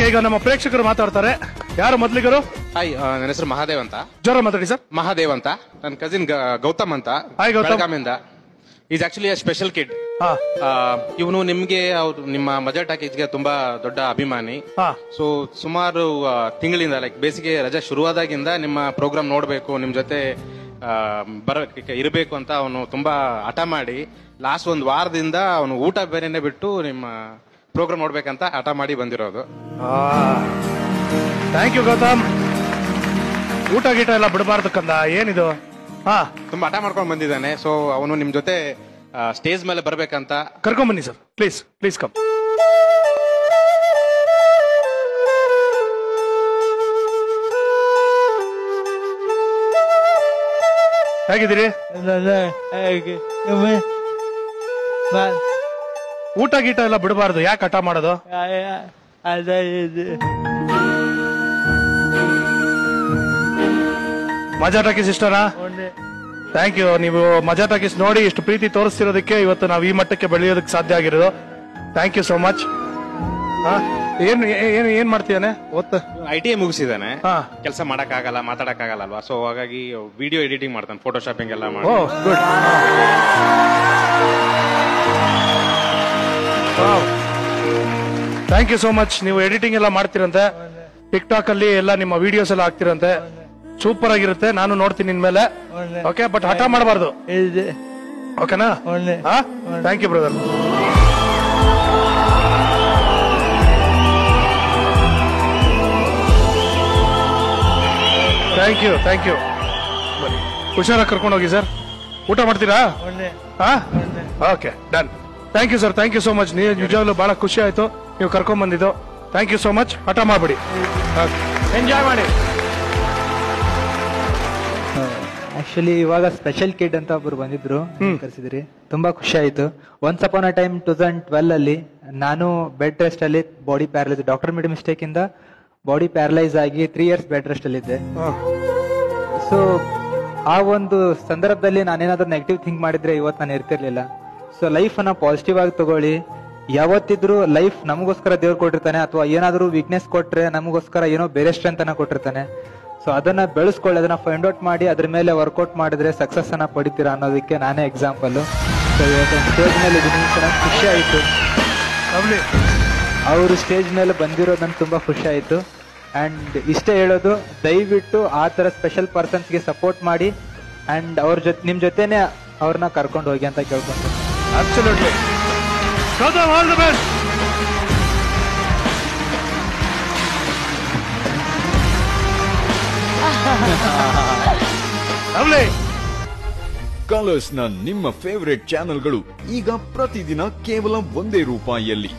Okay, ಈಗ ನಮ್ಮ ಪ್ರೇಕ್ಷಕರು ಮಾತಾಡ್ತಾರೆ. ಯಾರು ಮೊದಲಿಗರು? ಹಾಯ್, ನನ್ನ ಹೆಸರು ಮಹಾದೇವ್ ಅಂತ. ಜೋರ ಮಾತಾಡಿ ಸರ್. ಮಹಾದೇವ್ ಅಂತ. ನನ್ನ ಕಸಿನ್ ಗೌತಮ್ ಅಂತ. ಹಾಯ್ ಗೌತಮ್. ಬೆಳಗಾಮಿಂದ. Is actually a special kid. ಇವನು ನಿಮ್ಗೆ ನಿಮ್ಮ ಮಜಾ ಟಾಕೀಸ್ಗೆ ತುಂಬಾ ದೊಡ್ಡ ಅಭಿಮಾನಿ. ಸೊ ಸುಮಾರು ತಿಂಗಳಿಂದ ಲೈಕ್ ಬೇಸಿಗೆ ರಜಾ ಶುರುವಾದಾಗಿಂದ ನಿಮ್ಮ ಪ್ರೋಗ್ರಾಮ್ ನೋಡ್ಬೇಕು, ನಿಮ್ ಜೊತೆ ಇರಬೇಕು ಅಂತ ಅವನು ತುಂಬಾ ಹಠ ಮಾಡಿ ಲಾಸ್ಟ್ ಒಂದು ವಾರದಿಂದ ಅವನು ಊಟ ಬೇರೆನೆ ಬಿಟ್ಟು ನಿಮ್ಮ ಪ್ರೋಗ್ರಾಮ್ ನೋಡ್ಬೇಕಂತ ಹಠ ಮಾಡಿ ಬಂದಿರೋದು. Thank you Gautam. ಊಟ ಗೀಟ ಎಲ್ಲ ಬಿಡಬಾರ್ದು ಕಂದ, ಏನಿದು? ತುಂಬಾ ಹಠ ಮಾಡ್ಕೊಂಡು ಬಂದಿದ್ದಾನೆ. ಸೊ ಅವನು ನಿಮ್ ಜೊತೆ ಸ್ಟೇಜ್ ಮೇಲೆ ಬರ್ಬೇಕಂತ. ಕರ್ಕೊಂಡ್ ಬನ್ನಿ ಸರ್, ಪ್ಲೀಸ್ ಪ್ಲೀಸ್ ಕಮ್. ಹೇಗಿದ್ದೀರಿ? ಊಟ ಗೀಟ ಎಲ್ಲ ಬಿಡಬಾರ್ದು, ಯಾಕೆ ಹಠ ಮಾಡೋದು? ಮಜಾ ಟಾಕೀಸ್ ಇಷ್ಟನಾ? Thank you. ನೀವು ಮಜಾ ಟಾಕೀಸ್ ನೋಡಿ ಇಷ್ಟು ಪ್ರೀತಿ ತೋರಿಸ್ತಿರೋದಕ್ಕೆ ಇವತ್ತು ನಾವು ಈ ಮಟ್ಟಕ್ಕೆ ಬೆಳೆಯೋದಕ್ಕೆ ಸಾಧ್ಯ ಆಗಿರೋದು. Thank you so much. ಏನ್ ಮಾಡ್ತಿದ್ದಾನೆ? ITI ಮುಗಿಸಿದಾನೆ. ಕೆಲಸ ಮಾಡಕ್ ಆಗಲ್ಲ, ಮಾತಾಡಕ್ ಆಗಲ್ಲ ಅಲ್ವಾ, ಸೊ ಹಾಗಾಗಿ ವಿಡಿಯೋ ಎಡಿಟಿಂಗ್ ಮಾಡ್ತಾನೆ, ಫೋಟೋಶಾಪಿಂಗ್ ಎಲ್ಲ ಮಾಡಿ. Good. Thank you so much. ನೀವು ಎಡಿಟಿಂಗ್ ಎಲ್ಲ ಮಾಡ್ತಿರಂತೆ, ಟಿಕ್ ಟಾಕ್ ಅಲ್ಲಿ ಎಲ್ಲ ನಿಮ್ಮ ವಿಡಿಯೋಸ್ ಎಲ್ಲ ಹಾಕ್ತಿರಂತೆ, ಸೂಪರ್ ಆಗಿರುತ್ತೆ. ನಾನು ನೋಡ್ತೀನಿ ಇನ್ಮೇಲೆ. ಓಕೆ, ಬಟ್ ಹಠ ಮಾಡಬಾರ್ದು, ಓಕೆನಾ? Thank you brother. Thank you, thank you. ಹುಷಾರಾಗಿ ಕರ್ಕೊಂಡು ಹೋಗಿ ಸರ್. ಊಟ ಮಾಡ್ತೀರಾ? Okay, done. Thank you sir, thank you so much. ನೀವು ನಿಜವಾಗ್ಲೂ ಬಹಳ ಖುಷಿ ಆಯ್ತು ನೀವು ಕರ್ಕೊಂಡ್ ಬಂದಿದ್ದು. Thank you so much. ಹಠ ಮಾಡ್ಬಿಡಿ, ಎಂಜಾಯ್ ಮಾಡಿ. ಆಕ್ಚುಲಿ ಇವಾಗ ಸ್ಪೆಷಲ್ ಕಿಡ್ ಅಂತ ಒಬ್ರು ಬಂದಿದ್ರು, ಕರೆಸಿದ್ರಿ, ತುಂಬಾ ಖುಷಿ ಆಯ್ತು. ಒನ್ಸ್ ಅಪಾನ್ ಅ ಟೈಮ್ 2012 ಅಲ್ಲಿ ನಾನು ಬೆಡ್ ರೆಸ್ಟ್ ಅಲ್ಲಿ body paralyse, doctor made mistake ಇಂದ ಬಾಡಿ ಪ್ಯಾರಲೈಸ್ ಆಗಿ 3 years ಬೆಡ್ ರೆಸ್ಟ್ ಅಲ್ಲಿ ಇದ್ದೆ. ಸೊ ಆ ಒಂದು ಸಂದರ್ಭದಲ್ಲಿ ನಾನೇನಾದ್ರೂ ನೆಗೆಟಿವ್ ಥಿಂಕ್ ಮಾಡಿದ್ರೆ ಇವತ್ತು ನಾನು ಇರ್ತಿರ್ಲಿಲ್ಲ. ಸೊ ಲೈಫ್ ಅನ್ನ ಪಾಸಿಟಿವ್ ಆಗಿ ತಗೊಳ್ಳಿ. ಯಾವತ್ತಿದ್ರು ಲೈಫ್ ನಮಗೋಸ್ಕರ ದೇವ್ರು ಕೊಟ್ಟಿರ್ತಾನೆ, ಅಥವಾ ಏನಾದ್ರೂ ವೀಕ್ನೆಸ್ ಕೊಟ್ರೆ ನಮಗೋಸ್ಕರ ಏನೋ ಬೇರೆ ಸ್ಟ್ರೆಂತ್ ಅನ್ನ ಕೊಟ್ಟಿರ್ತಾನೆ. ಸೊ ಅದನ್ನ ಬೆಳೆಸ್ಕೊಳ್ಳಿ, ಅದನ್ನ ಫೈಂಡ್ ಔಟ್ ಮಾಡಿ ಅದ್ರ ಮೇಲೆ ವರ್ಕೌಟ್ ಮಾಡಿದ್ರೆ ಸಕ್ಸಸ್ ಅನ್ನ ಪಡಿತೀರಾ ಅನ್ನೋದಕ್ಕೆ ನಾನೇ ಎಕ್ಸಾಂಪಲ್. ಸೊ ಇವತ್ತು ಸ್ಟೇಜ್ ಮೇಲೆ ಇದೀನಿ, ಚೆನ್ನಾಗಿ ಖುಷಿ ಆಯ್ತು. ಅವರು ಸ್ಟೇಜ್ ಮೇಲೆ ಬಂದಿರೋದು ನನ್ಗೆ ತುಂಬಾ ಖುಷಿ ಆಯ್ತು. ಅಂಡ್ ಇಷ್ಟೇ ಹೇಳೋದು, ದಯವಿಟ್ಟು ಆ ತರ ಸ್ಪೆಷಲ್ ಪರ್ಸನ್ಸ್ಗೆ ಸಪೋರ್ಟ್ ಮಾಡಿ ಅಂಡ್ ಅವ್ರ ಜೊತೆ ನಿಮ್ ಜೊತೆನೆ ಅವ್ರನ್ನ ಕರ್ಕೊಂಡು ಹೋಗಿ ಅಂತ ಕೇಳ್ಕೊಂಡು. Absolutely. Gautam, all the best. Colours ನ ನಿಮ್ಮ ಫೇವರೇಟ್ ಚಾನೆಲ್ಗಳು ಈಗ ಪ್ರತಿದಿನ ಕೇವಲ ₹1 ರೂಪಾಯಿಯಲ್ಲಿ.